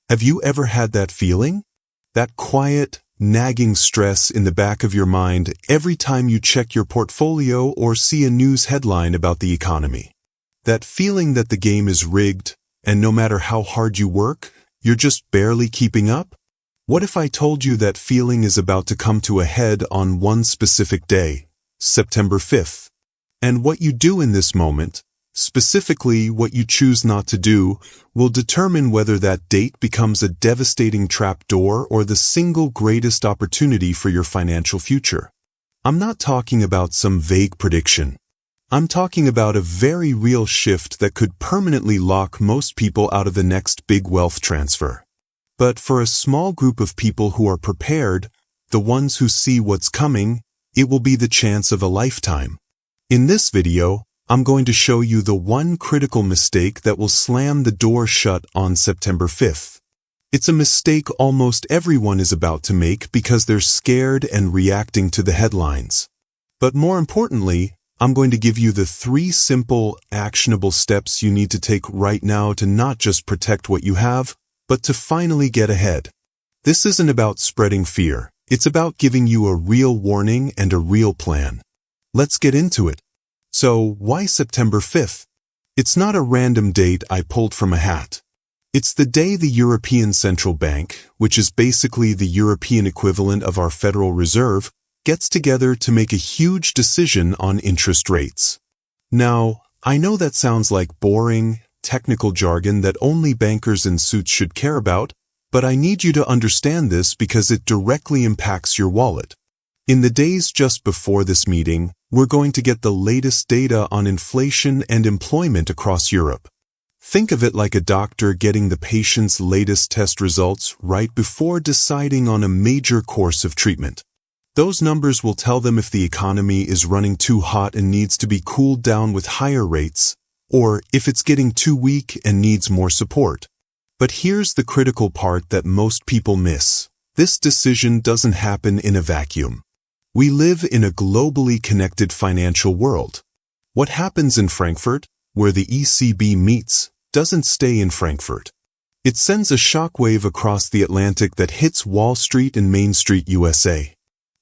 Have you ever had that feeling? That quiet, nagging stress in the back of your mind every time you check your portfolio or see a news headline about the economy. That feeling that the game is rigged, and no matter how hard you work, you're just barely keeping up? What if I told you that feeling is about to come to a head on one specific day, September 5th? And what you do in this moment, specifically what you choose not to do, will determine whether that date becomes a devastating trapdoor or the single greatest opportunity for your financial future. I'm not talking about some vague prediction. I'm talking about a very real shift that could permanently lock most people out of the next big wealth transfer. But for a small group of people who are prepared, the ones who see what's coming, it will be the chance of a lifetime. In this video, I'm going to show you the one critical mistake that will slam the door shut on September 5th. It's a mistake almost everyone is about to make because they're scared and reacting to the headlines. But more importantly, I'm going to give you the 3 simple, actionable steps you need to take right now to not just protect what you have, but to finally get ahead. This isn't about spreading fear. It's about giving you a real warning and a real plan. Let's get into it. So, why September 5th? It's not a random date I pulled from a hat. It's the day the European Central Bank, which is basically the European equivalent of our Federal Reserve, gets together to make a huge decision on interest rates. Now, I know that sounds like boring, technical jargon that only bankers in suits should care about, but I need you to understand this because it directly impacts your wallet. In the days just before this meeting, we're going to get the latest data on inflation and employment across Europe. Think of it like a doctor getting the patient's latest test results right before deciding on a major course of treatment. Those numbers will tell them if the economy is running too hot and needs to be cooled down with higher rates, or if it's getting too weak and needs more support. But here's the critical part that most people miss. This decision doesn't happen in a vacuum. We live in a globally connected financial world. What happens in Frankfurt, where the ECB meets, doesn't stay in Frankfurt. It sends a shockwave across the Atlantic that hits Wall Street and Main Street, USA.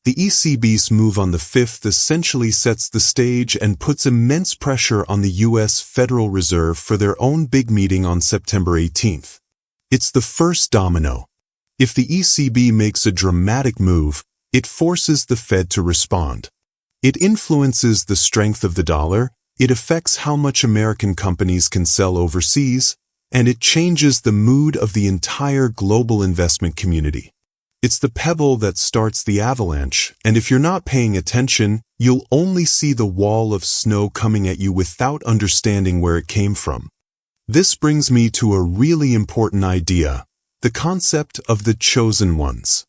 The ECB's move on the 5th essentially sets the stage and puts immense pressure on the US Federal Reserve for their own big meeting on September 18th. It's the first domino. If the ECB makes a dramatic move, it forces the Fed to respond. It influences the strength of the dollar, it affects how much American companies can sell overseas, and it changes the mood of the entire global investment community. It's the pebble that starts the avalanche, and if you're not paying attention, you'll only see the wall of snow coming at you without understanding where it came from. This brings me to a really important idea, the concept of the chosen ones.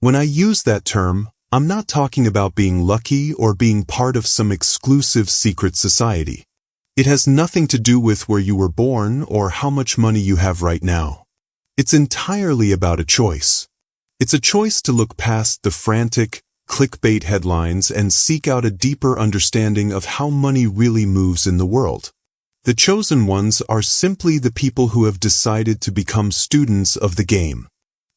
When I use that term, I'm not talking about being lucky or being part of some exclusive secret society. It has nothing to do with where you were born or how much money you have right now. It's entirely about a choice. It's a choice to look past the frantic, clickbait headlines and seek out a deeper understanding of how money really moves in the world. The chosen ones are simply the people who have decided to become students of the game.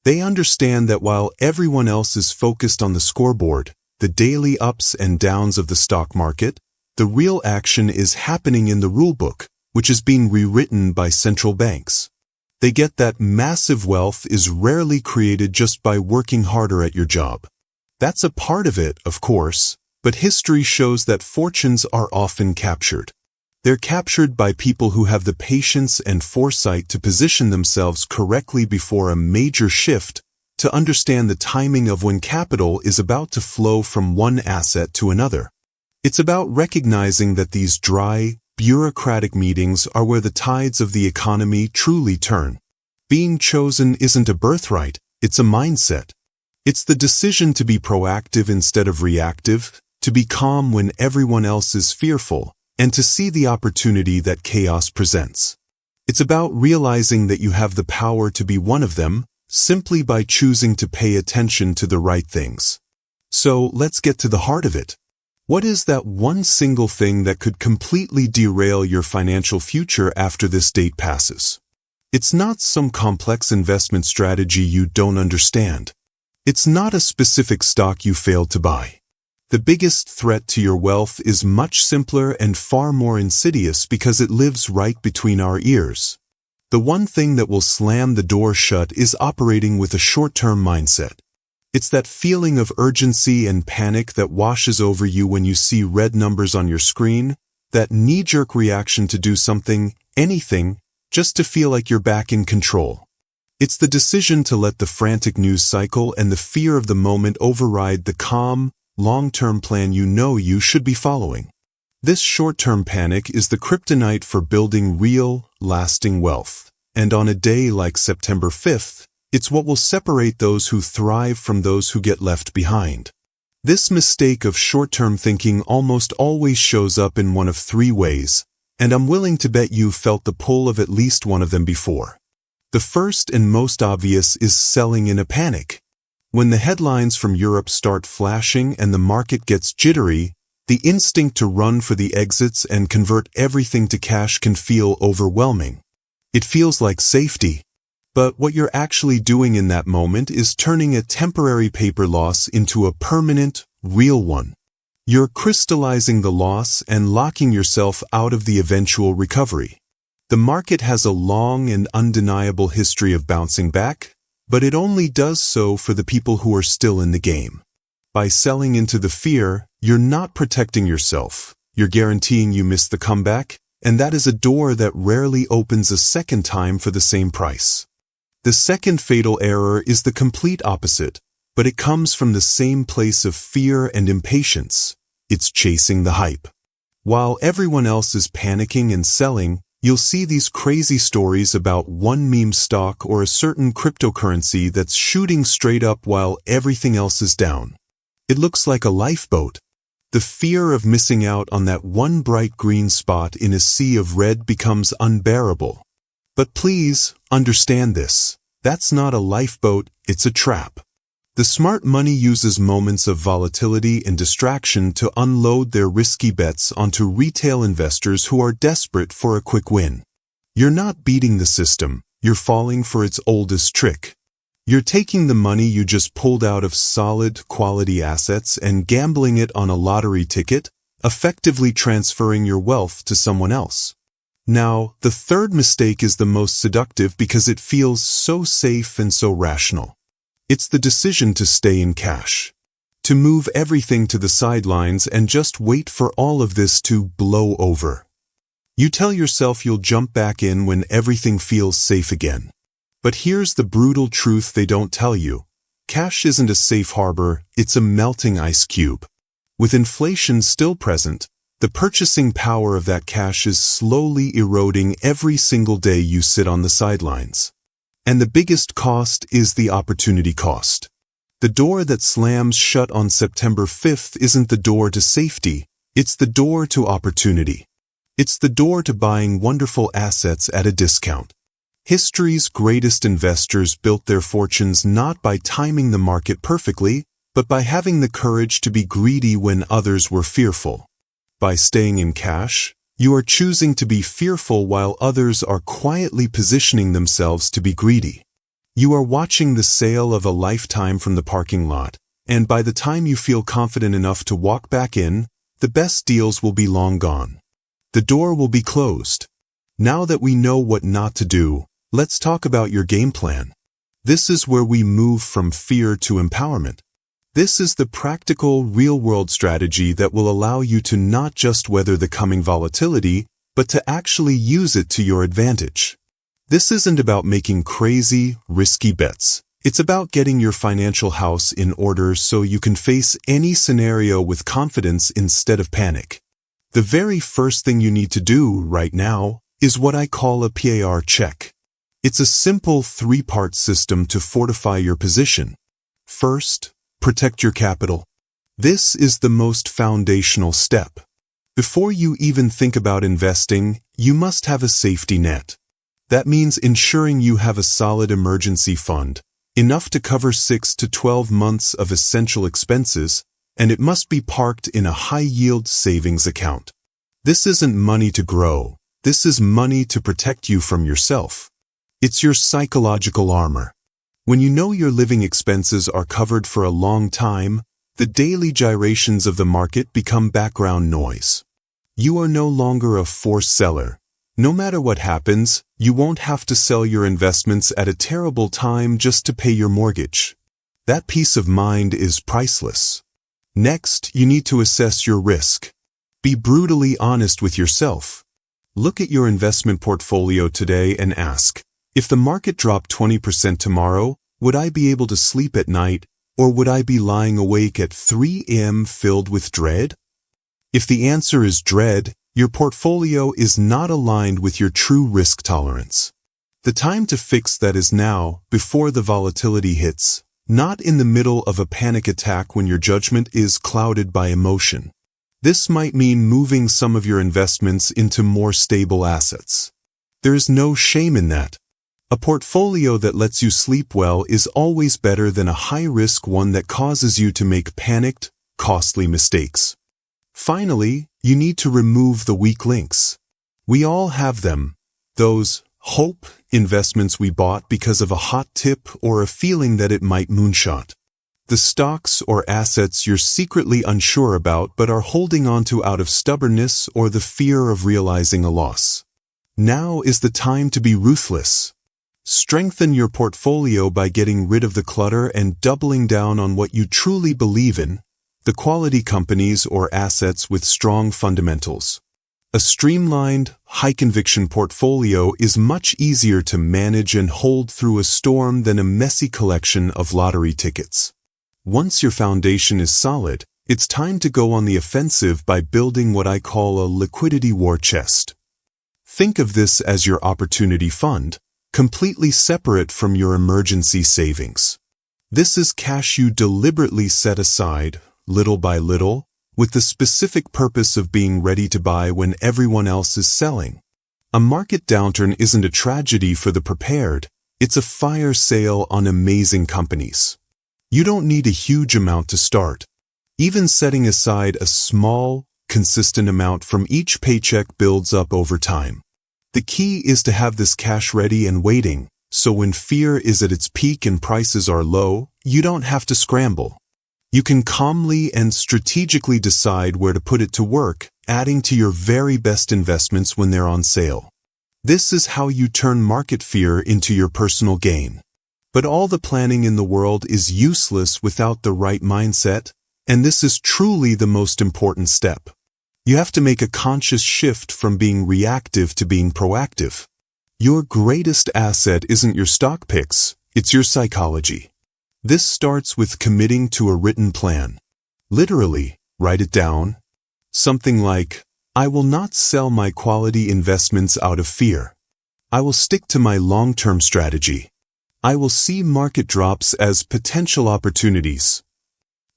They understand that while everyone else is focused on the scoreboard, the daily ups and downs of the stock market, the real action is happening in the rulebook, which is being rewritten by central banks. They get that massive wealth is rarely created just by working harder at your job. That's a part of it, of course, but history shows that fortunes are often captured. They're captured by people who have the patience and foresight to position themselves correctly before a major shift, to understand the timing of when capital is about to flow from one asset to another. It's about recognizing that these dry, bureaucratic meetings are where the tides of the economy truly turn. Being chosen isn't a birthright, it's a mindset. It's the decision to be proactive instead of reactive, to be calm when everyone else is fearful, and to see the opportunity that chaos presents. It's about realizing that you have the power to be one of them, simply by choosing to pay attention to the right things. So let's get to the heart of it. What is that one single thing that could completely derail your financial future after this date passes? It's not some complex investment strategy you don't understand. It's not a specific stock you failed to buy. The biggest threat to your wealth is much simpler and far more insidious because it lives right between our ears. The one thing that will slam the door shut is operating with a short-term mindset. It's that feeling of urgency and panic that washes over you when you see red numbers on your screen, that knee-jerk reaction to do something, anything, just to feel like you're back in control. It's the decision to let the frantic news cycle and the fear of the moment override the calm, long-term plan you know you should be following. This short-term panic is the kryptonite for building real, lasting wealth. And on a day like September 5th, it's what will separate those who thrive from those who get left behind. This mistake of short-term thinking almost always shows up in one of three ways, and I'm willing to bet you've felt the pull of at least one of them before. The first and most obvious is selling in a panic. When the headlines from Europe start flashing and the market gets jittery, the instinct to run for the exits and convert everything to cash can feel overwhelming. It feels like safety. But what you're actually doing in that moment is turning a temporary paper loss into a permanent, real one. You're crystallizing the loss and locking yourself out of the eventual recovery. The market has a long and undeniable history of bouncing back, but it only does so for the people who are still in the game. By selling into the fear, you're not protecting yourself. You're guaranteeing you miss the comeback, and that is a door that rarely opens a second time for the same price. The second fatal error is the complete opposite, but it comes from the same place of fear and impatience. It's chasing the hype. While everyone else is panicking and selling, you'll see these crazy stories about one meme stock or a certain cryptocurrency that's shooting straight up while everything else is down. It looks like a lifeboat. The fear of missing out on that one bright green spot in a sea of red becomes unbearable. But please, understand this. That's not a lifeboat, it's a trap. The smart money uses moments of volatility and distraction to unload their risky bets onto retail investors who are desperate for a quick win. You're not beating the system, you're falling for its oldest trick. You're taking the money you just pulled out of solid, quality assets and gambling it on a lottery ticket, effectively transferring your wealth to someone else. Now, the third mistake is the most seductive because it feels so safe and so rational. It's the decision to stay in cash. To move everything to the sidelines and just wait for all of this to blow over. You tell yourself you'll jump back in when everything feels safe again. But here's the brutal truth they don't tell you. Cash isn't a safe harbor, it's a melting ice cube. With inflation still present, the purchasing power of that cash is slowly eroding every single day you sit on the sidelines. And the biggest cost is the opportunity cost. The door that slams shut on September 5th isn't the door to safety, it's the door to opportunity. It's the door to buying wonderful assets at a discount. History's greatest investors built their fortunes not by timing the market perfectly, but by having the courage to be greedy when others were fearful. By staying in cash, you are choosing to be fearful while others are quietly positioning themselves to be greedy. You are watching the sale of a lifetime from the parking lot, and by the time you feel confident enough to walk back in, the best deals will be long gone. The door will be closed. Now that we know what not to do, let's talk about your game plan. This is where we move from fear to empowerment. This is the practical, real-world strategy that will allow you to not just weather the coming volatility, but to actually use it to your advantage. This isn't about making crazy, risky bets. It's about getting your financial house in order so you can face any scenario with confidence instead of panic. The very first thing you need to do right now is what I call a PAR check. It's a simple three-part system to fortify your position. First, protect your capital. This is the most foundational step. Before you even think about investing, you must have a safety net. That means ensuring you have a solid emergency fund, enough to cover 6 to 12 months of essential expenses, and it must be parked in a high-yield savings account. This isn't money to grow. This is money to protect you from yourself. It's your psychological armor. When you know your living expenses are covered for a long time, the daily gyrations of the market become background noise. You are no longer a forced seller. No matter what happens, you won't have to sell your investments at a terrible time just to pay your mortgage. That peace of mind is priceless. Next, you need to assess your risk. Be brutally honest with yourself. Look at your investment portfolio today and ask, if the market dropped 20% tomorrow, would I be able to sleep at night, or would I be lying awake at 3 a.m. filled with dread? If the answer is dread, your portfolio is not aligned with your true risk tolerance. The time to fix that is now, before the volatility hits, not in the middle of a panic attack when your judgment is clouded by emotion. This might mean moving some of your investments into more stable assets. There is no shame in that. A portfolio that lets you sleep well is always better than a high-risk one that causes you to make panicked, costly mistakes. Finally, you need to remove the weak links. We all have them. Those hope investments we bought because of a hot tip or a feeling that it might moonshot. The stocks or assets you're secretly unsure about but are holding onto out of stubbornness or the fear of realizing a loss. Now is the time to be ruthless. Strengthen your portfolio by getting rid of the clutter and doubling down on what you truly believe in, the quality companies or assets with strong fundamentals. A streamlined, high-conviction portfolio is much easier to manage and hold through a storm than a messy collection of lottery tickets. Once your foundation is solid, it's time to go on the offensive by building what I call a liquidity war chest. Think of this as your opportunity fund, completely separate from your emergency savings. This is cash you deliberately set aside, little by little, with the specific purpose of being ready to buy when everyone else is selling. A market downturn isn't a tragedy for the prepared, it's a fire sale on amazing companies. You don't need a huge amount to start. Even setting aside a small, consistent amount from each paycheck builds up over time. The key is to have this cash ready and waiting, so when fear is at its peak and prices are low, you don't have to scramble. You can calmly and strategically decide where to put it to work, adding to your very best investments when they're on sale. This is how you turn market fear into your personal gain. But all the planning in the world is useless without the right mindset, and this is truly the most important step. You have to make a conscious shift from being reactive to being proactive. Your greatest asset isn't your stock picks, it's your psychology. This starts with committing to a written plan. Literally, write it down. Something like, I will not sell my quality investments out of fear. I will stick to my long-term strategy. I will see market drops as potential opportunities.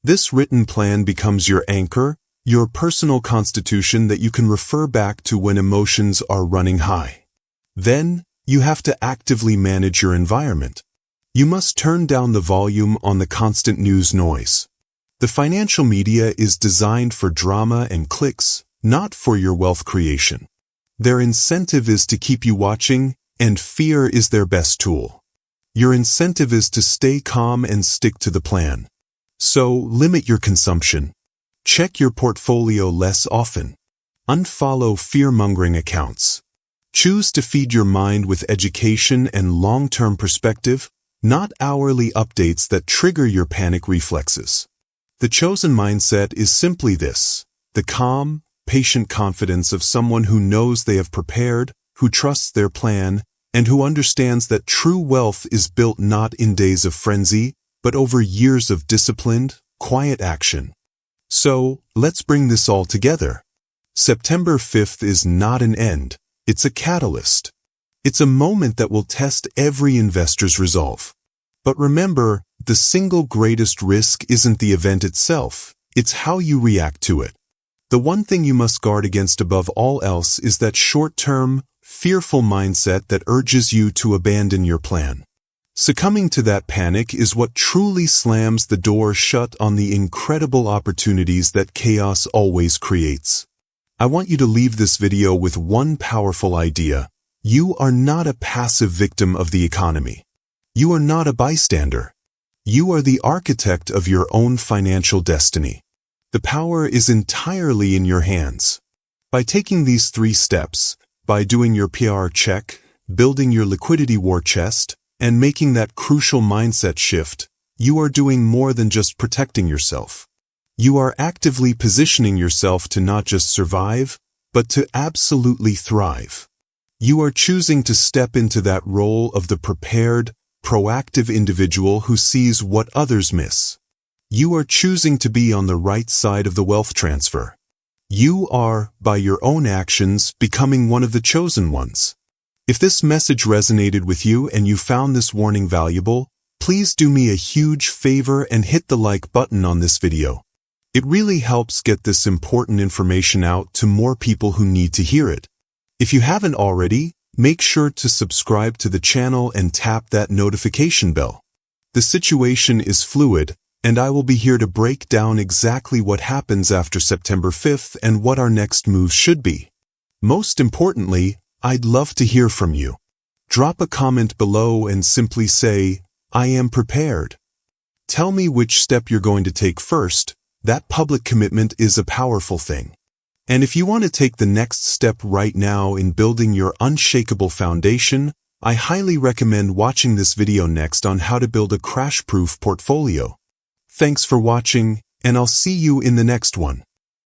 This written plan becomes your anchor, your personal constitution that you can refer back to when emotions are running high. Then, you have to actively manage your environment. You must turn down the volume on the constant news noise. The financial media is designed for drama and clicks, not for your wealth creation. Their incentive is to keep you watching, and fear is their best tool. Your incentive is to stay calm and stick to the plan. So, limit your consumption. Check your portfolio less often. Unfollow fear-mongering accounts. Choose to feed your mind with education and long-term perspective, not hourly updates that trigger your panic reflexes. The chosen mindset is simply this: the calm, patient confidence of someone who knows they have prepared, who trusts their plan, and who understands that true wealth is built not in days of frenzy, but over years of disciplined, quiet action. So, let's bring this all together. September 5th is not an end, it's a catalyst. It's a moment that will test every investor's resolve. But remember, the single greatest risk isn't the event itself, it's how you react to it. The one thing you must guard against above all else is that short-term, fearful mindset that urges you to abandon your plan. Succumbing to that panic is what truly slams the door shut on the incredible opportunities that chaos always creates. I want you to leave this video with one powerful idea. You are not a passive victim of the economy. You are not a bystander. You are the architect of your own financial destiny. The power is entirely in your hands. By taking these 3 steps, by doing your PR check, building your liquidity war chest, and making that crucial mindset shift, you are doing more than just protecting yourself. You are actively positioning yourself to not just survive, but to absolutely thrive. You are choosing to step into that role of the prepared, proactive individual who sees what others miss. You are choosing to be on the right side of the wealth transfer. You are, by your own actions, becoming one of the chosen ones. If this message resonated with you and you found this warning valuable, please do me a huge favor and hit the like button on this video. It really helps get this important information out to more people who need to hear it. If you haven't already, make sure to subscribe to the channel and tap that notification bell. The situation is fluid, and I will be here to break down exactly what happens after September 5th and what our next moves should be. Most importantly, I'd love to hear from you. Drop a comment below and simply say, "I am prepared." Tell me which step you're going to take first. That public commitment is a powerful thing. And if you want to take the next step right now in building your unshakable foundation, I highly recommend watching this video next on how to build a crash-proof portfolio. Thanks for watching, and I'll see you in the next one.